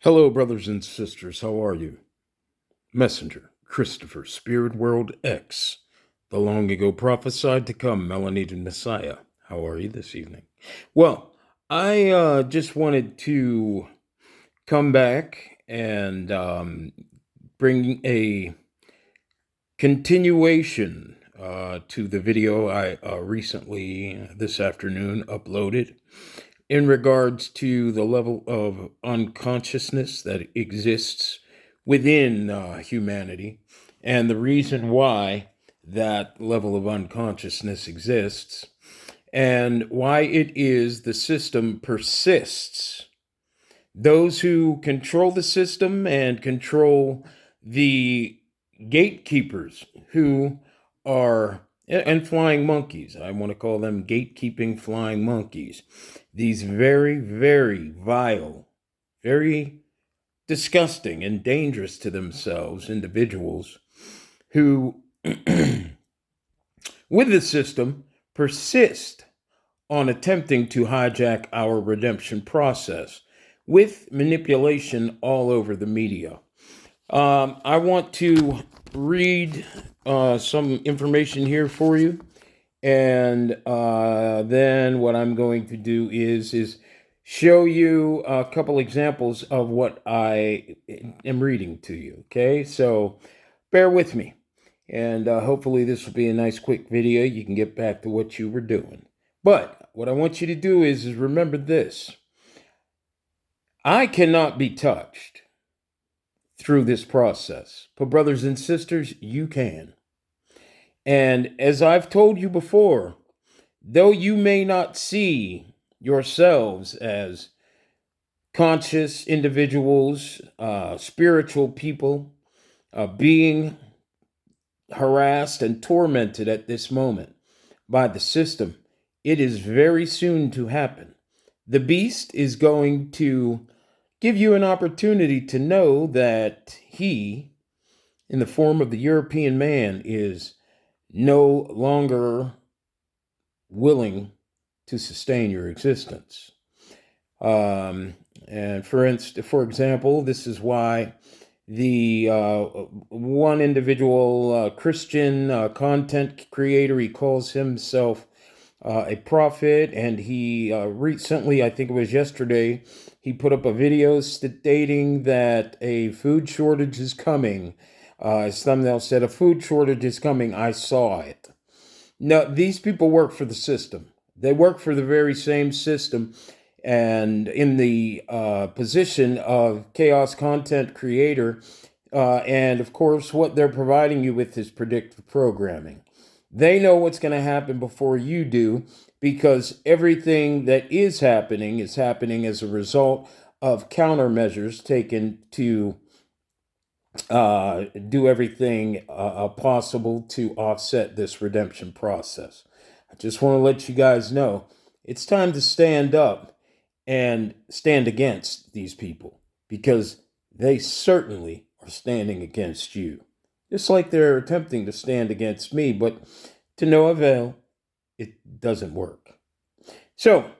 Hello, brothers and sisters. How are you? Messenger, Christopher, Spirit World X, the long ago prophesied to come, melanated Messiah. How are you this evening? Well, I just wanted to come back and bring a continuation to the video I recently, this afternoon, uploaded in regards to the level of unconsciousness that exists within humanity and the reason why that level of unconsciousness exists and why it is the system persists. Those who control the system and control the gatekeepers who are, and flying monkeys, I want to call them gatekeeping flying monkeys, these very, very vile, very disgusting and dangerous to themselves individuals who, with the system, persist on attempting to hijack our redemption process with manipulation all over the media. I want to read some information here for you, and then what I'm going to do is show you a couple examples of what I am reading to you. Okay, so bear with me, and hopefully this will be a nice quick video. You can get back to what you were doing. But what I want you to do is remember this. I cannot be touched through this process. But brothers and sisters, you can. And as I've told you before, though you may not see yourselves as conscious individuals, spiritual people, being harassed and tormented at this moment by the system, it is very soon to happen. The beast is going to give you an opportunity to know that he, in the form of the European man, is no longer willing to sustain your existence. And for example, this is why the one individual Christian content creator, he calls himself a prophet, and he recently, I think it was yesterday, he put up a video stating that a food shortage is coming. His thumbnail said, "A food shortage is coming. I saw it." No, these people work for the system. They work for the very same system, and in the position of chaos content creator, and of course, what they're providing you with is predictive programming. They know what's going to happen before you do, because everything that is happening as a result of countermeasures taken to do everything possible to offset this redemption process. I just want to let you guys know it's time to stand up and stand against these people, because they certainly are standing against you. Just like they're attempting to stand against me, but to no avail. It doesn't work. So,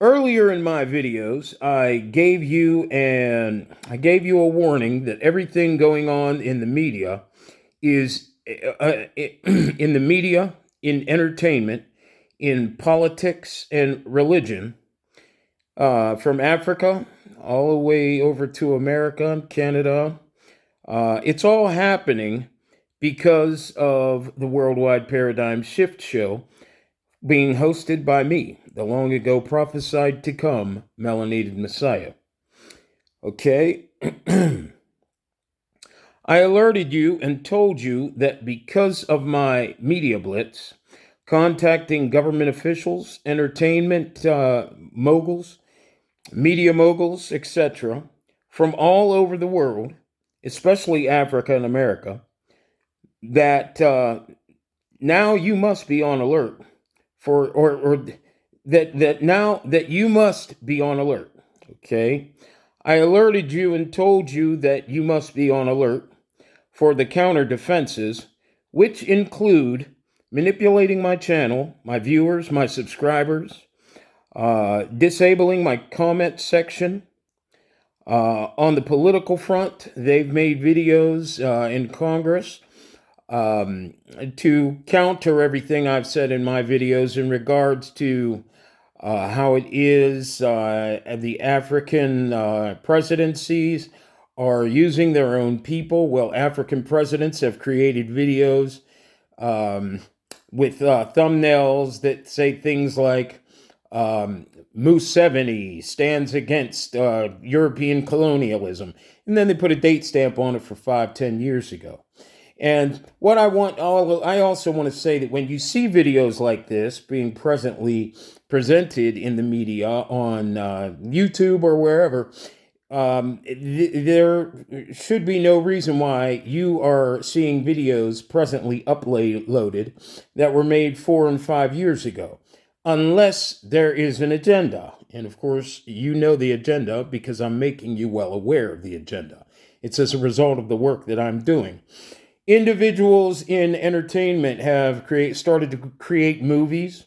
earlier in my videos, I gave you a warning that everything going on in the media is in the media, in entertainment, in politics and religion, from Africa all the way over to America and Canada. It's all happening because of the Worldwide Paradigm Shift Show being hosted by me, the long ago prophesied to come melanated Messiah. Okay? I alerted you and told you that because of my media blitz, contacting government officials, entertainment moguls, media moguls, etc., from all over the world, especially Africa and America, that now you must be on alert for, or that now that you must be on alert. Okay, I alerted you and told you that you must be on alert for the counter defenses, which include manipulating my channel, my viewers, my subscribers, disabling my comment section, On the political front, they've made videos in Congress to counter everything I've said in my videos in regards to how it is the African presidencies are using their own people. Well, African presidents have created videos um, with thumbnails that say things like Moose 70 stands against European colonialism. And then they put a date stamp on it for 5, 10 years ago. And what I also want to say that when you see videos like this being presently presented in the media on YouTube or wherever, there should be no reason why you are seeing videos presently uploaded that were made 4 and 5 years ago, unless there is an agenda. And of course, you know the agenda because I'm making you well aware of the agenda. It's as a result of the work that I'm doing. Individuals in entertainment have started to create movies.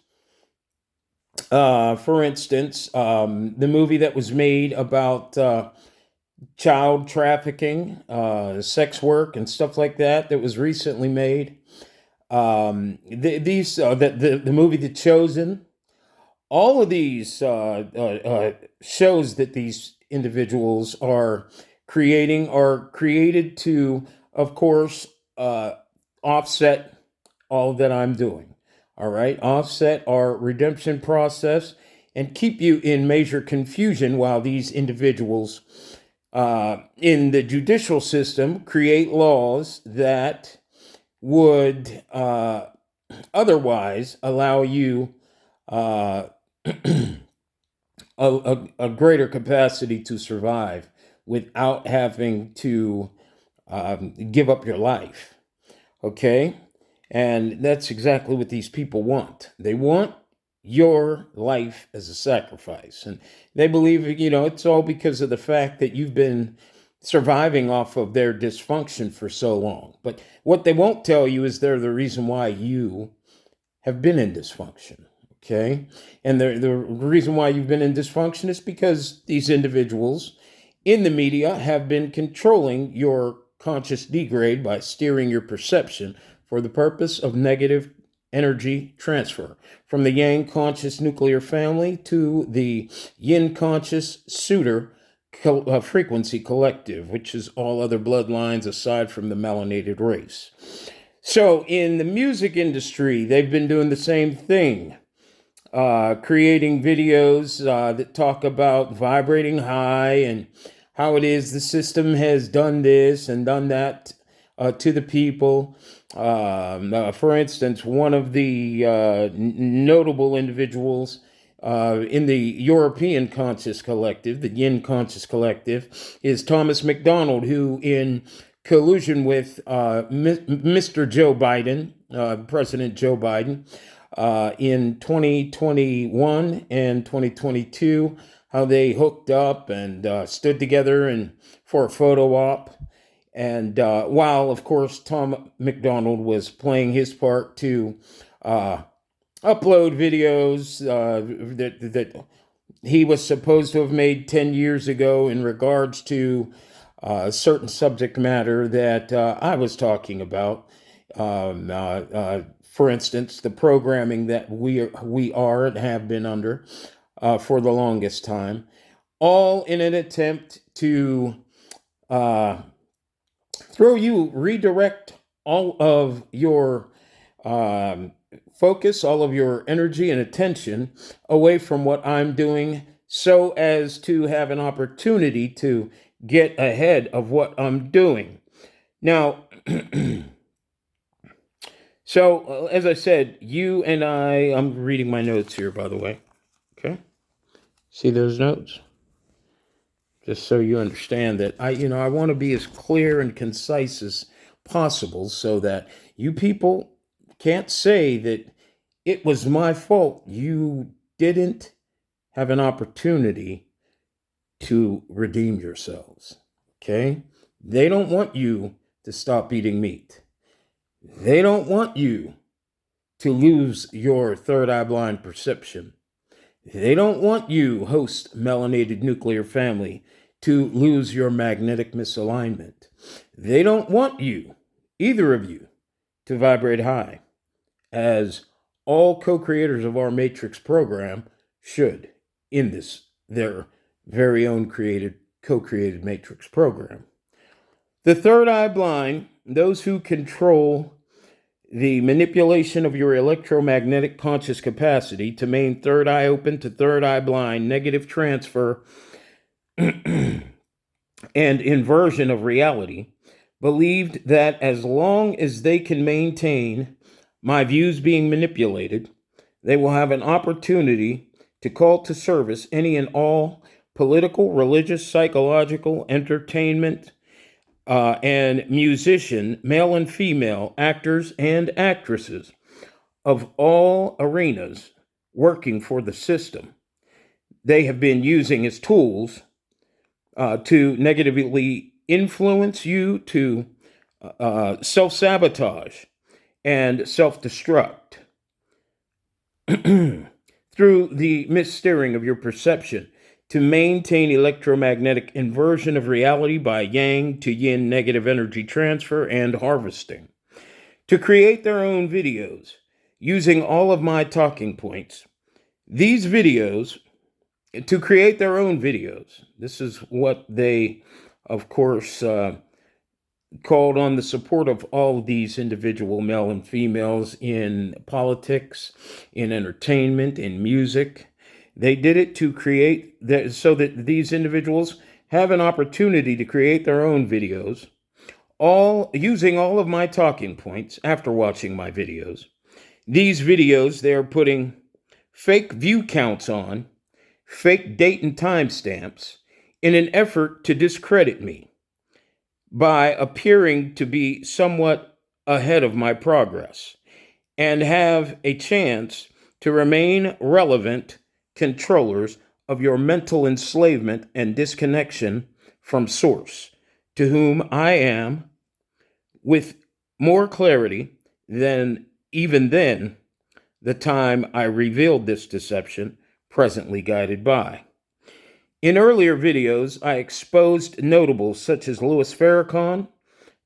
For instance, the movie that was made about child trafficking, sex work, and stuff like that was recently made. The movie The Chosen, all of these shows that these individuals are creating are created to, of course, offset all that I'm doing. All right, offset our redemption process and keep you in major confusion while these individuals in the judicial system create laws that would otherwise allow you a greater capacity to survive without having to give up your life. Okay? And that's exactly what these people want. They want your life as a sacrifice. And they believe, it's all because of the fact that you've been surviving off of their dysfunction for so long. But what they won't tell you is they're the reason why you have been in dysfunction. Okay? And the reason why you've been in dysfunction is because these individuals in the media have been controlling your conscious degrade by steering your perception for the purpose of negative energy transfer from the Yang conscious nuclear family to the Yin conscious suitor frequency collective, which is all other bloodlines aside from the melanated race. So in the music industry, they've been doing the same thing, creating videos that talk about vibrating high and how it is the system has done this and done that to the people. For instance, one of the notable individuals in the European Conscious Collective, the Yin Conscious Collective, is Thomas MacDonald, who, in collusion with Mr. Joe Biden, President Joe Biden, in 2021 and 2022, how they hooked up and stood together and for a photo op. And while, of course, Tom MacDonald was playing his part to upload videos that he was supposed to have made 10 years ago in regards to certain subject matter that I was talking about. For instance, the programming that we are and have been under for the longest time, all in an attempt to redirect all of your focus, all of your energy and attention away from what I'm doing so as to have an opportunity to get ahead of what I'm doing. Now, so as I said, you and I'm reading my notes here, by the way. Okay. See those notes? Just so you understand that I want to be as clear and concise as possible so that you people can't say that it was my fault. You didn't have an opportunity to redeem yourselves. Okay? They don't want you to stop eating meat. They don't want you to lose your third eye blind perception. They don't want you, host melanated nuclear family, to lose your magnetic misalignment. They don't want you, either of you, to vibrate high, as all co-creators of our Matrix program should in this, their very own co-created Matrix program. The third eye blind, those who control the manipulation of your electromagnetic conscious capacity to maintain third eye open to third eye blind, negative transfer, and inversion of reality, believed that as long as they can maintain my views being manipulated, they will have an opportunity to call to service any and all political, religious, psychological, entertainment, and musician, male and female, actors and actresses of all arenas working for the system. They have been using as tools to negatively influence you to self-sabotage and self-destruct through the missteering of your perception, to maintain electromagnetic inversion of reality by yang to yin negative energy transfer and harvesting, to create their own videos using all of my talking points. These videos, to create their own videos, this is what they, of course, called on the support of all these individual male and females in politics, in entertainment, in music. They did it to create so that these individuals have an opportunity to create their own videos, all using all of my talking points after watching my videos. These videos, they're putting fake view counts on, fake date and time stamps, in an effort to discredit me by appearing to be somewhat ahead of my progress and have a chance to remain relevant controllers of your mental enslavement and disconnection from source, to whom I am, with more clarity than even then, the time I revealed this deception, presently guided by. In earlier videos, I exposed notables such as Louis Farrakhan,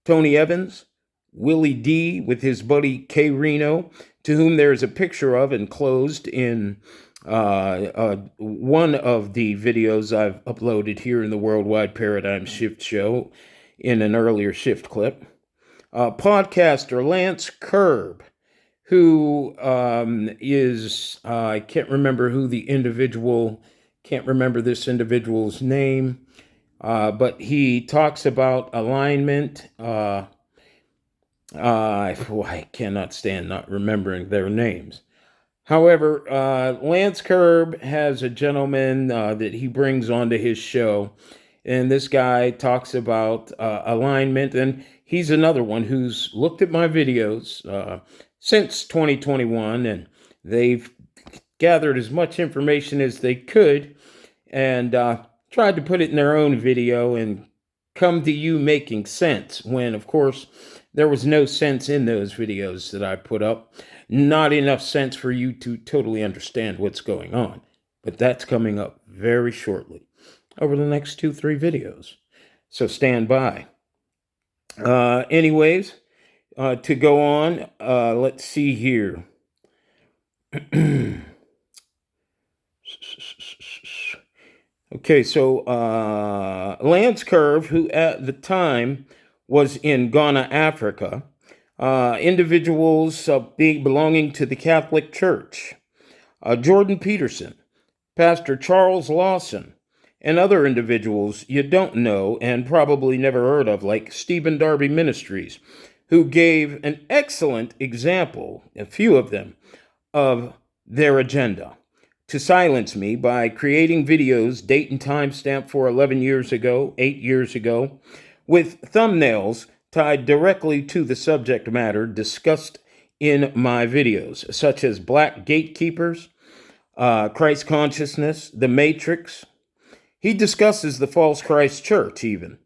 Tony Evans, Willie D with his buddy K. Reno, to whom there is a picture of enclosed in one of the videos I've uploaded here in the Worldwide Paradigm Shift Show in an earlier shift clip. Podcaster Lance Curb, who is, I can't remember this individual's name, but he talks about alignment. I cannot stand not remembering their names. However, Lance Curb has a gentleman that he brings onto his show, and this guy talks about alignment, and he's another one who's looked at my videos since 2021, and they've gathered as much information as they could and tried to put it in their own video and come to you making sense when, of course, there was no sense in those videos that I put up. Not enough sense for you to totally understand what's going on. But that's coming up very shortly over the next 2-3 videos. So stand by. Anyways, to go on, let's see here. Okay, so Lance Curve, who at the time was in Ghana, Africa, individuals belonging to the Catholic Church, Jordan Peterson, Pastor Charles Lawson, and other individuals you don't know and probably never heard of, like Stephen Darby Ministries, who gave an excellent example, a few of them, of their agenda to silence me by creating videos, date and timestamp for 11 years ago, 8 years ago, with thumbnails tied directly to the subject matter discussed in my videos, such as Black Gatekeepers, Christ Consciousness, The Matrix. He discusses the false Christ Church even.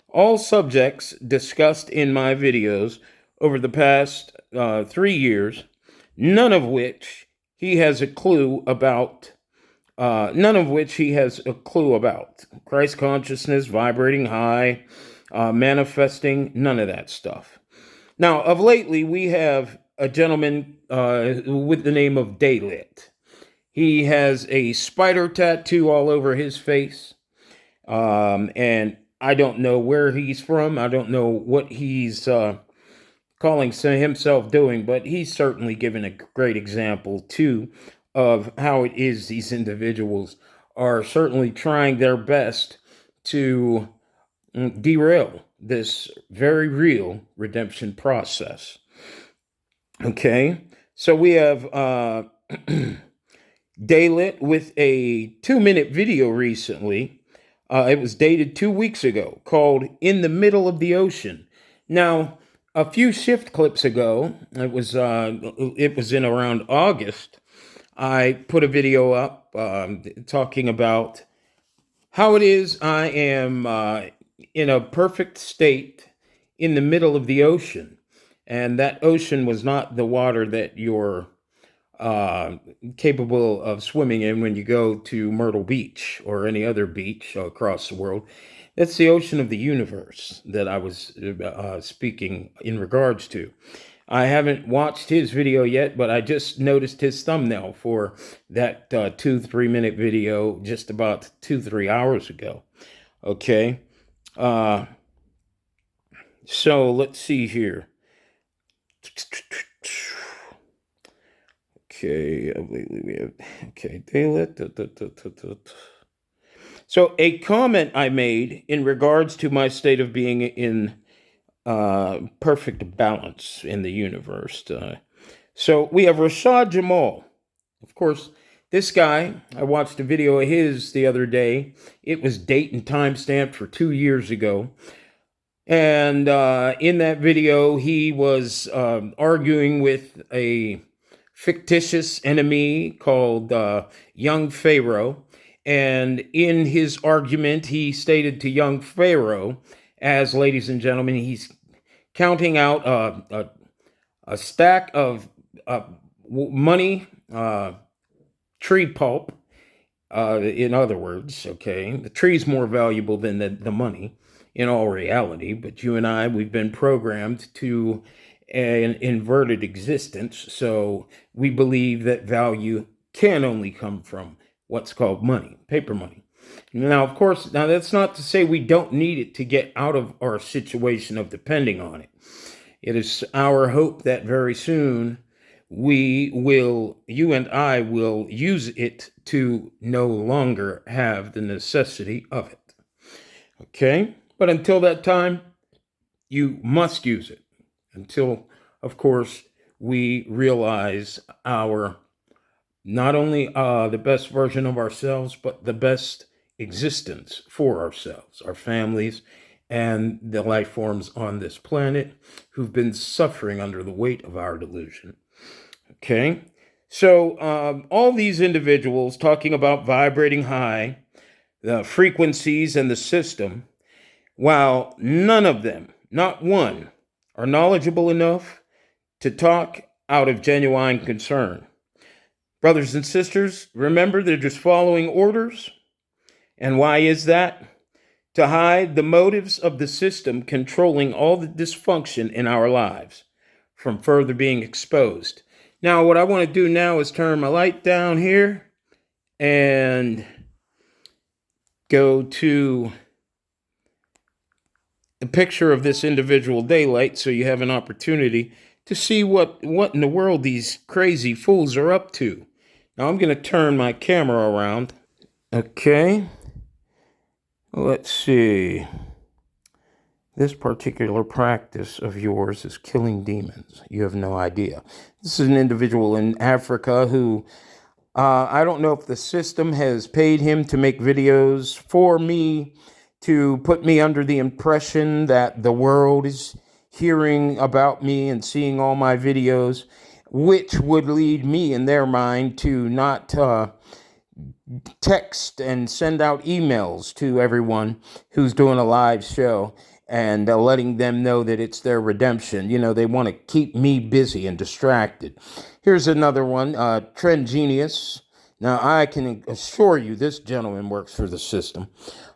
All subjects discussed in my videos over the past 3 years, none of which he has a clue about none of which he has a clue about. Christ consciousness, vibrating high, manifesting, none of that stuff. Now, of lately, we have a gentleman with the name of Daylit. He has a spider tattoo all over his face. And I don't know where he's from. I don't know what he's calling himself doing, but he's certainly given a great example, too, of how it is these individuals are certainly trying their best to derail this very real redemption process. Okay, so we have Daylit with a 2-minute video recently. It was dated 2 weeks ago, called "In the Middle of the Ocean." Now, a few shift clips ago, it was in around August. I put a video up talking about how it is I am in a perfect state in the middle of the ocean, and that ocean was not the water that you're capable of swimming in when you go to Myrtle Beach or any other beach across the world. That's the ocean of the universe that I was speaking in regards to. I haven't watched his video yet, but I just noticed his thumbnail for that 2-3 minute video just about 2-3 hours ago. Okay. So let's see here. Okay, we have So a comment I made in regards to my state of being in perfect balance in the universe. So we have Rashad Jamal. Of course, this guy, I watched a video of his the other day. It was date and time stamped for 2 years ago. And in that video, he was arguing with a fictitious enemy called Young Pharaoh. And in his argument, he stated to Young Pharaoh, as ladies and gentlemen, he's counting out a stack of money, tree pulp, in other words, okay? The tree's more valuable than the money in all reality, but you and I, we've been programmed to an inverted existence, so we believe that value can only come from what's called money, paper money. Now, of course, that's not to say we don't need it to get out of our situation of depending on it. It is our hope that very soon you and I will use it to no longer have the necessity of it. Okay? But until that time, you must use it. Until, of course, we realize our not only the best version of ourselves, but the best existence for ourselves, our families, and the life forms on this planet who've been suffering under the weight of our delusion. Okay? So all these individuals talking about vibrating high, the frequencies and the system, while none of them, not one, are knowledgeable enough to talk out of genuine concern. Brothers and sisters, remember they're just following orders. And why is that? To hide the motives of the system controlling all the dysfunction in our lives from further being exposed. Now, what I want to do now is turn my light down here and go to a picture of this individual Daylit so you have an opportunity to see what in the world these crazy fools are up to. Now, I'm going to turn my camera around. Okay. Let's see. This particular practice of yours is killing demons. You have no idea. This is an individual in Africa who, I don't know if the system has paid him to make videos for me, to put me under the impression that the world is hearing about me and seeing all my videos, which would lead me in their mind to not text and send out emails to everyone who's doing a live show and letting them know that it's their redemption. You know, they want to keep me busy and distracted. Here's another one, Trend Genius, Now, I can assure you this gentleman works for the system.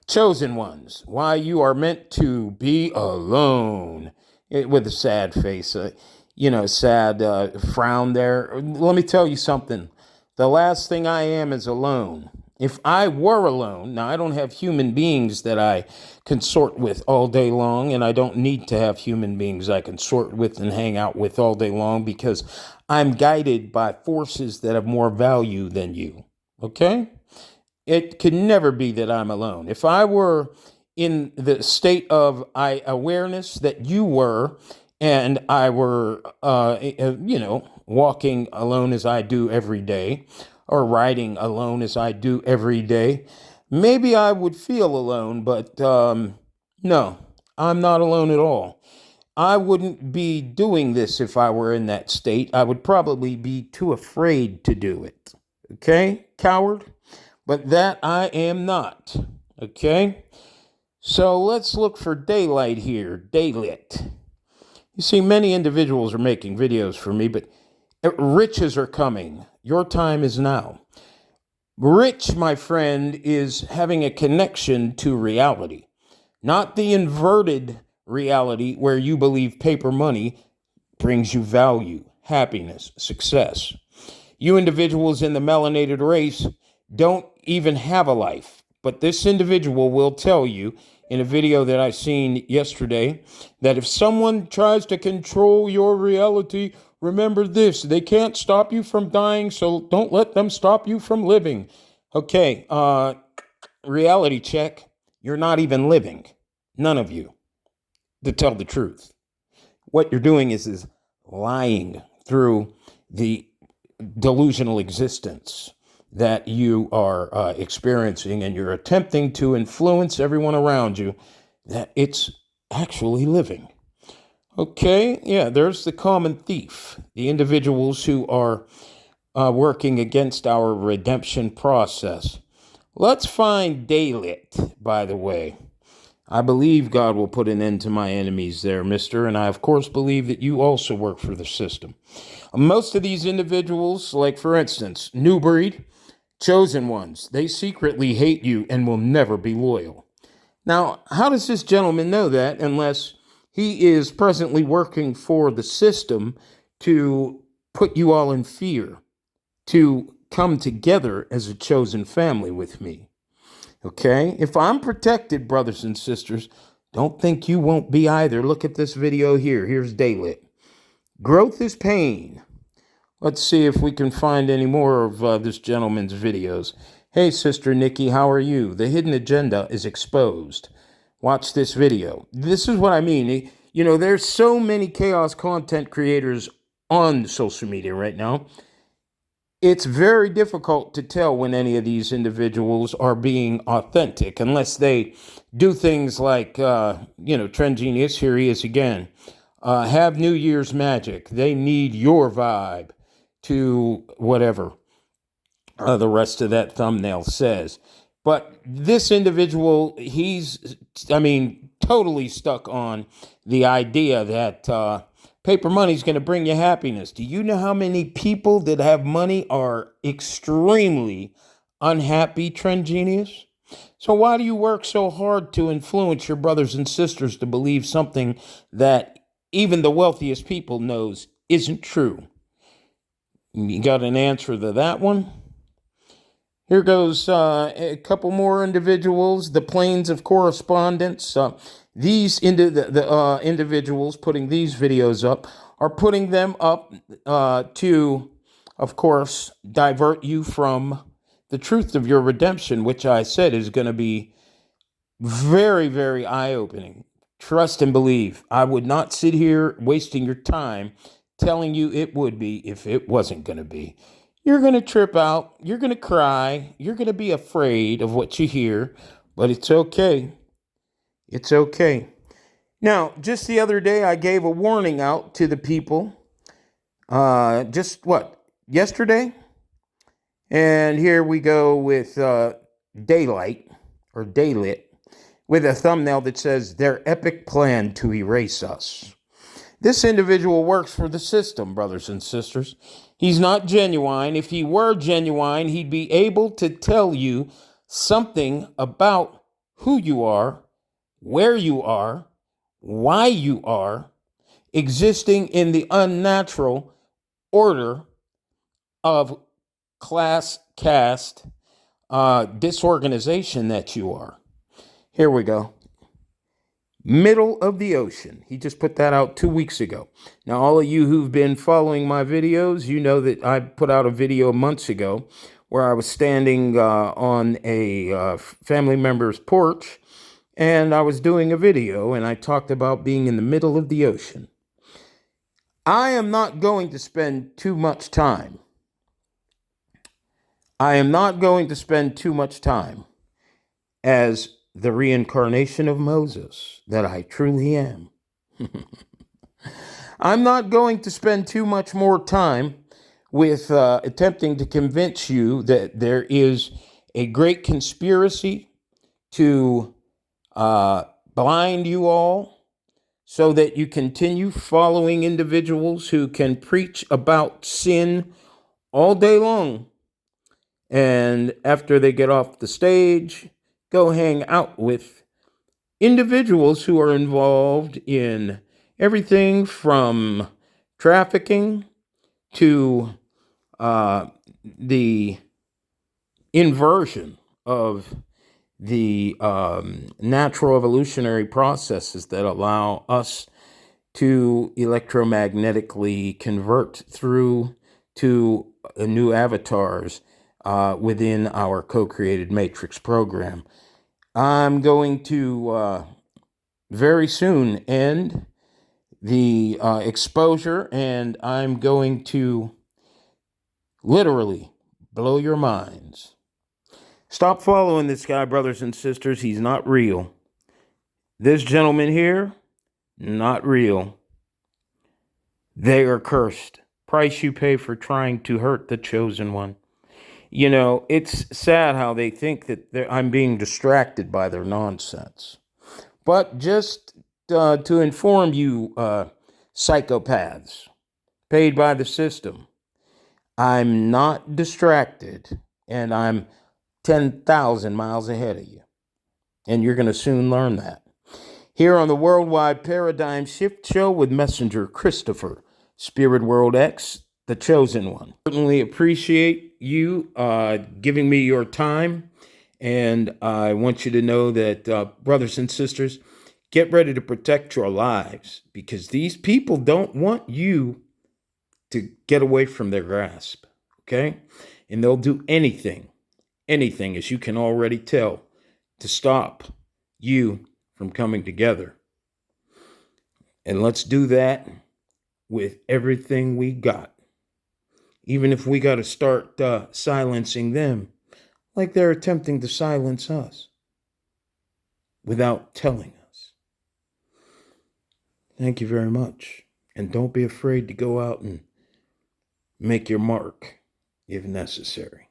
Chosen ones, why you are meant to be alone. With a sad face, sad frown there. Let me tell you something. The last thing I am is alone. If I were alone, now I don't have human beings that I consort with all day long, and I don't need to have human beings I consort with and hang out with all day long because I'm guided by forces that have more value than you. Okay? It could never be that I'm alone. If I were in the state of awareness that you were, and I were, walking alone as I do every day, or riding alone as I do every day, maybe I would feel alone, but no, I'm not alone at all. I wouldn't be doing this if I were in that state. I would probably be too afraid to do it. Okay, coward? But that I am not. Okay? So let's look for daylight here. Daylit. You see, many individuals are making videos for me, but riches are coming. Your time is now. Rich, my friend, is having a connection to reality, not the inverted reality where you believe paper money brings you value, happiness, success. You individuals in the melanated race don't even have a life. But this individual will tell you in a video that I seen yesterday that if someone tries to control your reality, remember this: they can't stop you from dying, so don't let them stop you from living. Okay, reality check. You're not even living. None of you, to tell the truth. What you're doing is lying through the delusional existence that you are experiencing, and you're attempting to influence everyone around you that it's actually living. Okay, yeah, there's the common thief, the individuals who are working against our redemption process. Let's find daylit, by the way. I believe God will put an end to my enemies there, mister, and I, of course, believe that you also work for the system. Most of these individuals, like, for instance, New Breed, chosen ones, they secretly hate you and will never be loyal. Now, how does this gentleman know that unless he is presently working for the system to put you all in fear, to come together as a chosen family with me? Okay? If I'm protected, brothers and sisters, don't think you won't be either. Look at this video here. Here's Daylit. Growth is pain. Let's see if we can find any more of this gentleman's videos. Hey, Sister Nikki, how are you? The hidden agenda is exposed. Watch this video. This is what I mean. There's so many chaos content creators on social media right now. It's very difficult to tell when any of these individuals are being authentic unless they do things like, Trend Genius, here he is again. Have New Year's magic. They need your vibe to whatever the rest of that thumbnail says. But this individual, he's totally stuck on the idea that paper money is going to bring you happiness. Do you know how many people that have money are extremely unhappy, Trend Genius? So why do you work so hard to influence your brothers and sisters to believe something that even the wealthiest people knows isn't true? You got an answer to that one? Here goes a couple more individuals. The planes of correspondence. These individuals putting these videos up are putting them up to, of course, divert you from the truth of your redemption, which I said is going to be very, very eye-opening. Trust and believe. I would not sit here wasting your time telling you it would be if it wasn't going to be. You're going to trip out. You're going to cry. You're going to be afraid of what you hear, but it's okay. It's okay. Now, just the other day, I gave a warning out to the people. Yesterday? And here we go with Daylight, or Daylit, with a thumbnail that says, their epic plan to erase us. This individual works for the system, brothers and sisters. He's not genuine. If he were genuine, he'd be able to tell you something about who you are, where you are, why you are, existing in the unnatural order of class, caste, disorganization that you are. Here we go. Middle of the ocean. He just put that out 2 weeks ago. Now, all of you who've been following my videos, you know that I put out a video months ago where I was standing on a family member's porch, and I was doing a video, and I talked about being in the middle of the ocean. I am not going to spend too much time. I am not going to spend too much time as the reincarnation of Moses that I truly am. I'm not going to spend too much more time with attempting to convince you that there is a great conspiracy to blind you all so that you continue following individuals who can preach about sin all day long. And after they get off the stage, go hang out with individuals who are involved in everything from trafficking to the inversion of the natural evolutionary processes that allow us to electromagnetically convert through to new avatars within our co-created matrix program. I'm going to very soon end the exposure, and I'm going to literally blow your minds. Stop following this guy, brothers and sisters. He's not real. This gentleman here, not real. They are cursed. Price you pay for trying to hurt the chosen one. You know, it's sad how they think that I'm being distracted by their nonsense. But just to inform you, psychopaths paid by the system, I'm not distracted, and I'm 10,000 miles ahead of you. And you're going to soon learn that. Here on the Worldwide Paradigm Shift Show with Messenger Christopher, Spirit World X, the chosen one. Certainly appreciate you giving me your time. And I want you to know that, brothers and sisters, get ready to protect your lives, because these people don't want you to get away from their grasp, okay? And they'll do anything, as you can already tell, to stop you from coming together. And let's do that with everything we got. Even if we got to start silencing them like they're attempting to silence us without telling us. Thank you very much. And don't be afraid to go out and make your mark if necessary.